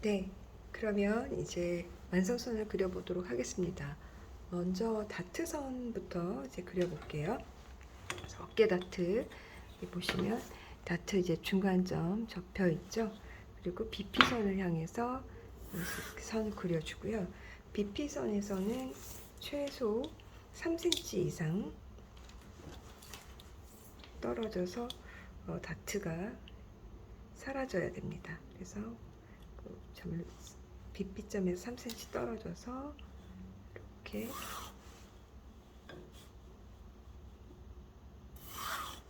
네, 그러면 이제 완성선을 그려보도록 하겠습니다. 먼저 다트선부터 이제 그려볼게요. 그래서 어깨 다트, 여기 보시면 다트 이제 중간점 접혀 있죠. 그리고 BP선을 향해서 선을 그려주고요. BP선에서는 최소 3cm 이상 떨어져서 다트가 사라져야 됩니다. 그래서 BP점에서 3cm 떨어져서 이렇게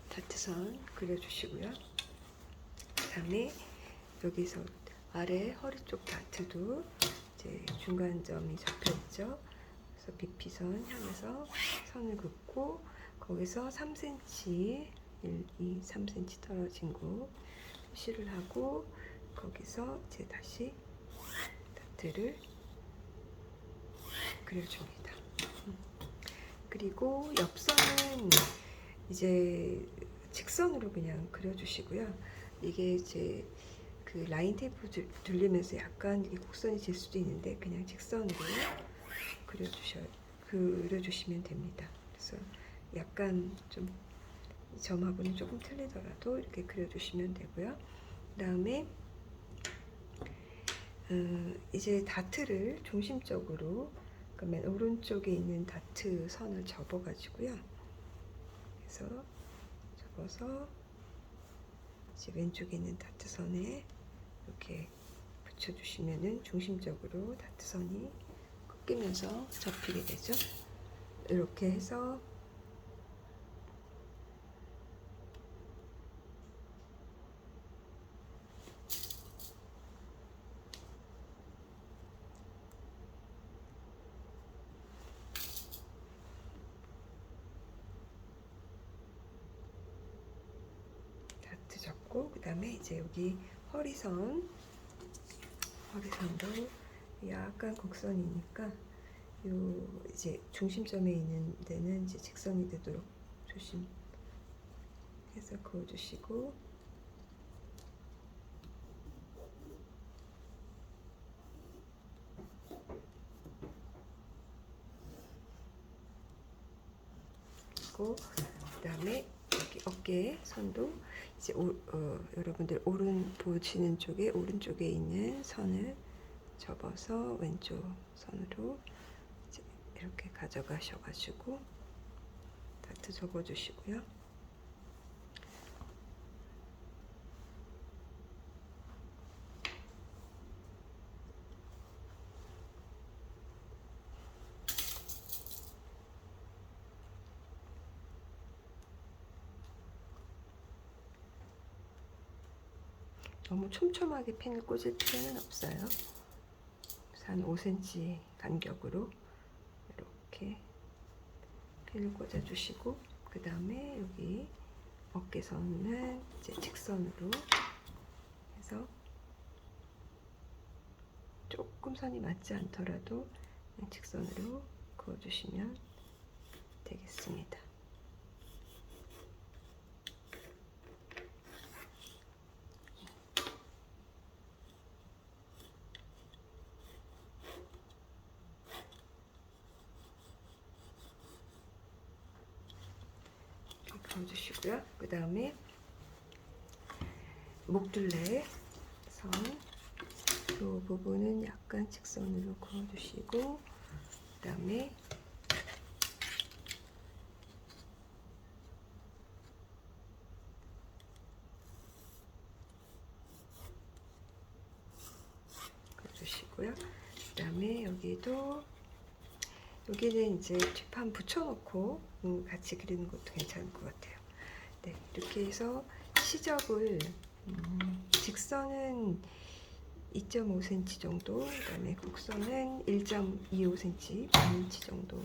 다트선 그려주시고요. 그 다음에 여기서 아래 허리 쪽 다트도 이제 중간점이 접혀 있죠. 그래서 BP선 향해서 선을 긋고 거기서 3cm, 1, 2, 3cm 떨어진 곳 표시를 하고 거기서 이제 다시 다트를 그려줍니다. 그리고 옆선은 이제 직선으로 그냥 그려주시고요. 이게 이제 그 라인 테이프 돌리면서 약간 이게 곡선이 질 수도 있는데 그냥 직선으로 그려주시면 됩니다. 그래서 약간 좀 점하고는 조금 틀리더라도 이렇게 그려주시면 되고요. 그 다음에 이제 다트를 중심적으로 그러면 오른쪽에 있는 다트 선을 접어가지고요. 그래서 접어서 이제 왼쪽에 있는 다트 선에 이렇게 붙여주시면은 중심적으로 다트 선이 꺾이면서 접히게 되죠. 이렇게 해서 다트 접고 그 다음에 이제 여기 허리선도 약간 곡선이니까 요 이제 중심점에 있는 데는 이제 직선이 되도록 조심해서 그어주시고 그리고 그 다음에 여기 어깨 선도 이제 여러분들 보시는 쪽에 오른쪽에 있는 선을 접어서 왼쪽 선으로 이제 이렇게 가져가셔가지고 다트 접어주시고요. 너무 촘촘하게 펜을 꽂을 필요는 없어요. 한 5cm 간격으로 이렇게 펜을 꽂아주시고 그 다음에 여기 어깨선은 이제 직선으로 해서 조금 선이 맞지 않더라도 그냥 직선으로 그어주시면 되겠습니다. 그어주시고요. 그 다음에 목둘레 선 이 부분은 약간 직선으로 그어주시고 그 다음에 그어주시고요. 그 다음에 여기는 이제 뒷판 붙여놓고 같이 그리는 것도 괜찮을 것 같아요. 네, 이렇게 해서 시접을 직선은 2.5cm 정도, 그 다음에 곡선은 1.25cm, 반인치 정도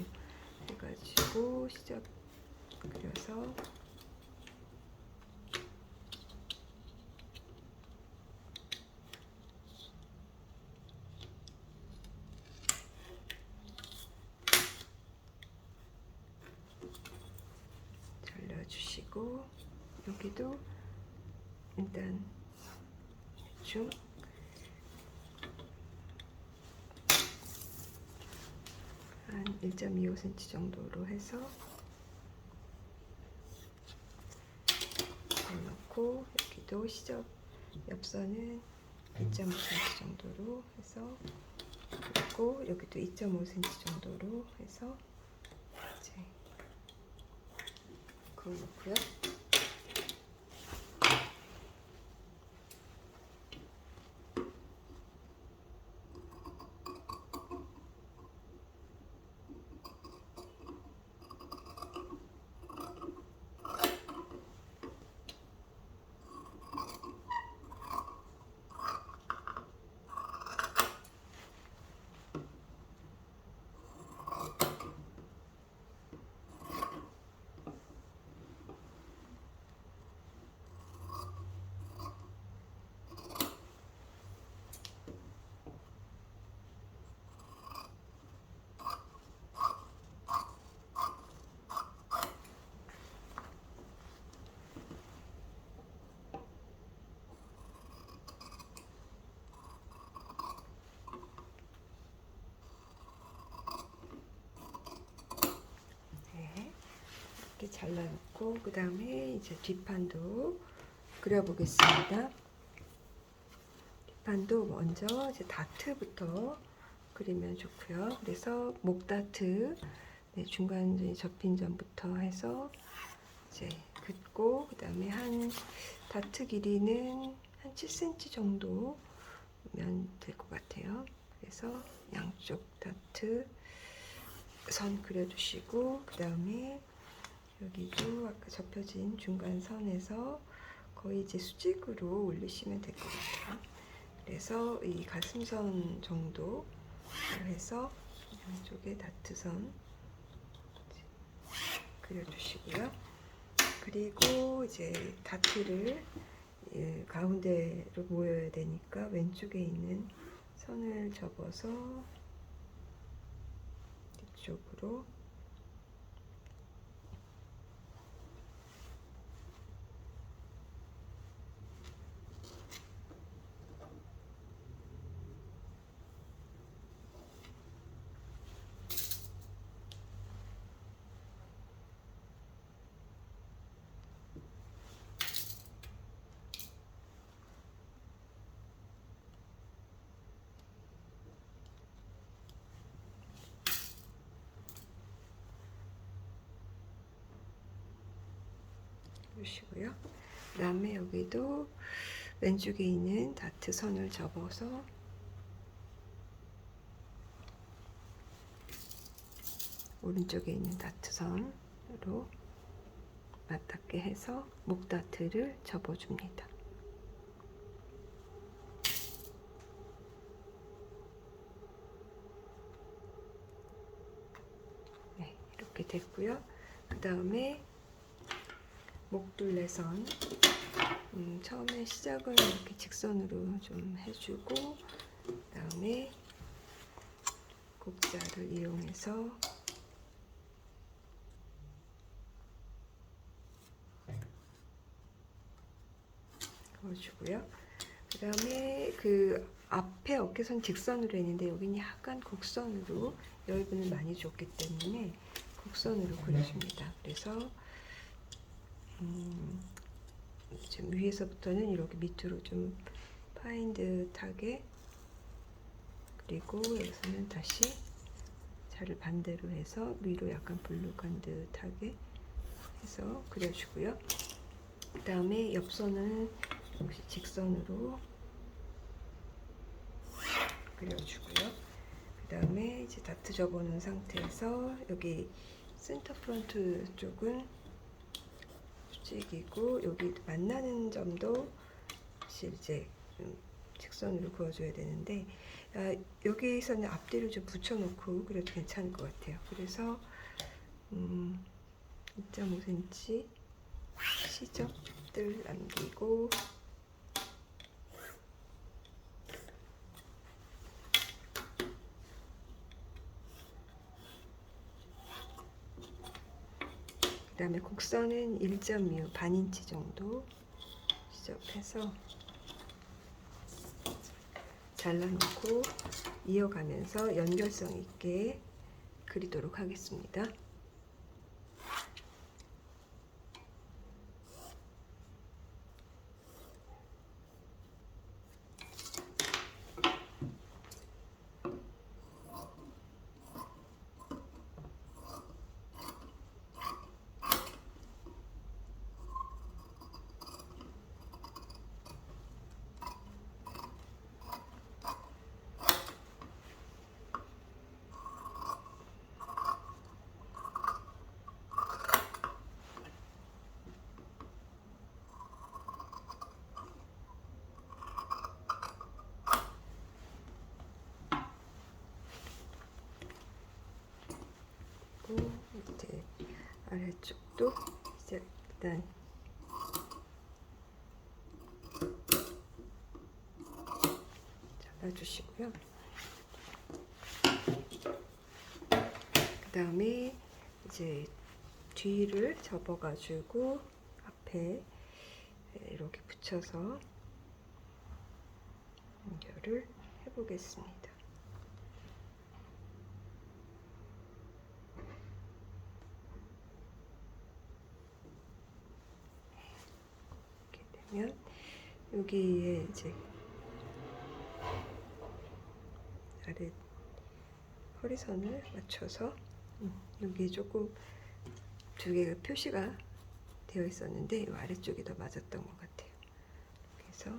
해가지고 시접 그려서 잘라주시고 여기도 일단 대충 한 1.25cm 정도로 해서 넣고, 여기도 시접 옆선은 1.5cm 정도로 해서, 그리고 여기도 2.5cm 정도로 해서 이제 그걸 넣고요. 이렇게 잘라놓고, 그 다음에 이제 뒷판도 그려보겠습니다. 뒷판도 먼저 이제 다트부터 그리면 좋고요. 그래서 목 다트, 네, 중간 접힌 점부터 해서 이제 긋고, 그 다음에 한 다트 길이는 한 7cm 정도면 될 것 같아요. 그래서 양쪽 다트 선 그려주시고, 그 다음에 여기도 아까 접혀진 중간 선에서 거의 이제 수직으로 올리시면 될 것 같아요. 그래서 이 가슴선 정도 해서 양쪽에 다트선 그려주시고요. 그리고 이제 다트를 가운데로 모여야 되니까 왼쪽에 있는 선을 접어서 뒤쪽으로 주시고요. 그 다음에 여기도 왼쪽에 있는 다트 선을 접어서 오른쪽에 있는 다트 선으로 맞닿게 해서 목 다트를 접어줍니다. 네, 이렇게 됐고요. 그 다음에 목둘레선, 처음에 시작은 이렇게 직선으로 좀 해주고, 그 다음에 곡자를 이용해서 그어주고요. 그 다음에 그 앞에 어깨선 직선으로 했는데 여기는 약간 곡선으로 여유분을 많이 줬기 때문에 곡선으로 그려줍니다. 그래서 지금 위에서부터는 이렇게 밑으로 좀 파인 듯하게, 그리고 여기서는 다시 자를 반대로 해서 위로 약간 불룩한 듯하게 해서 그려주고요. 그 다음에 옆선은 역시 직선으로 그려주고요. 그 다음에 이제 다트 접어놓은 상태에서 여기 센터 프론트 쪽은 수직이고, 여기 만나는 점도 사실 이제 직선으로 그어줘야 되는데, 여기서는 앞뒤를 좀 붙여놓고 그래도 괜찮을 것 같아요. 그래서 2.5cm 시접들 남기고, 그 다음에 곡선은 1.25 반인치 정도 시접해서 잘라놓고 이어가면서 연결성 있게 그리도록 하겠습니다. 이제 아래쪽도 이제 일단 잘라주시고요. 그 다음에 이제 뒤를 접어가지고 앞에 이렇게 붙여서 연결을 해보겠습니다. 이렇게 되면 여기에 이제 아래 허리선을 맞춰서 여기 조금 두 개가 표시가 되어 있었는데 이 아래쪽이 더 맞았던 것 같아요. 그래서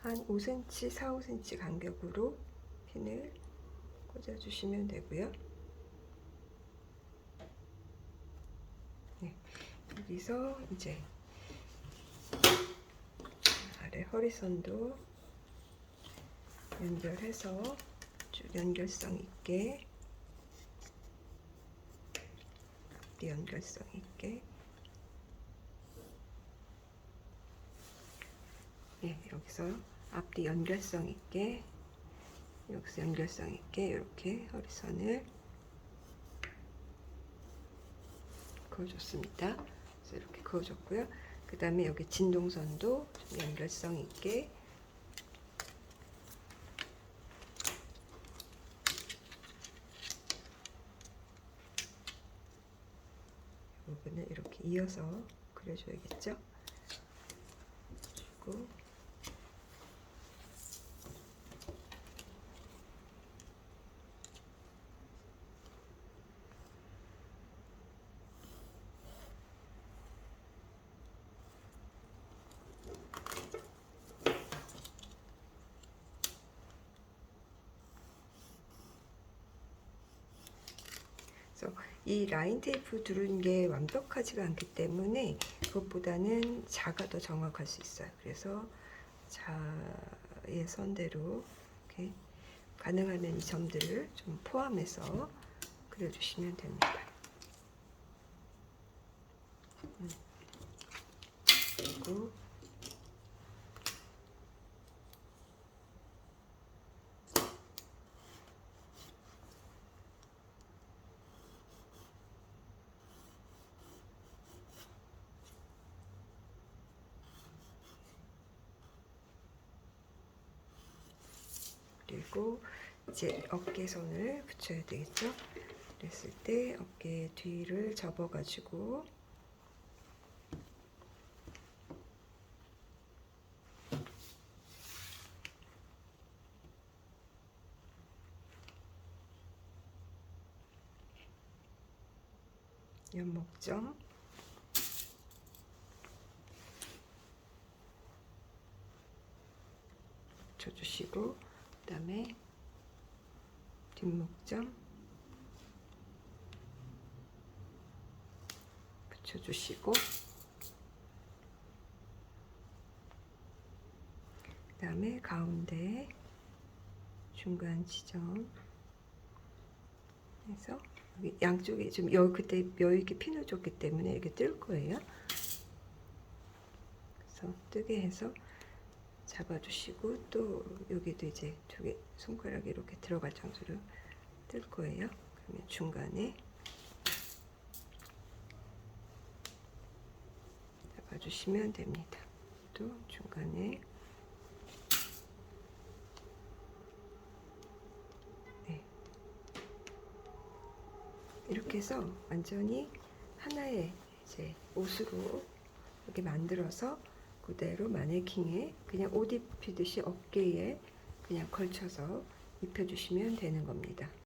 한 5cm, 4, 5cm 간격으로 핀을 꽂아주시면 되고요. 네, 여기서 이제 아래 허리선도 연결해서 쭉 연결성 있게, 앞뒤 연결성 있게, 네, 여기서 앞뒤 연결성 있게, 여기서 연결성 있게 이렇게 허리선을 그어줬습니다. 그래서 이렇게 그어줬고요. 그 다음에 여기 진동선도 좀 연결성 있게 부분을 이렇게 이어서 그려줘야겠죠. 그리고 이 라인 테이프 두른 게 완벽하지가 않기 때문에 그것보다는 자가 더 정확할 수 있어요. 그래서 자의 선대로 이렇게 가능하면 이 점들을 좀 포함해서 그려주시면 됩니다. 그리고 그리고 이제 어깨선을 붙여야 되겠죠. 그랬을 때 어깨 뒤를 접어가지고 연목점 붙여주시고, 그 다음에 뒷목점 붙여주시고, 그 다음에 가운데 중간 지점 해서 여기 양쪽에 좀 그때 여유있게 핀을 줬기 때문에 이렇게 뜰 거예요. 그래서 뜨게 해서 잡아주시고 또 여기도 이제 두 개 손가락이 이렇게 들어갈 정도로 뜰 거예요. 그러면 중간에 잡아주시면 됩니다. 또 중간에 네. 이렇게 해서 완전히 하나의 이제 옷으로 이렇게 만들어서 그대로 마네킹에 그냥 옷 입히듯이 어깨에 그냥 걸쳐서 입혀주시면 되는 겁니다.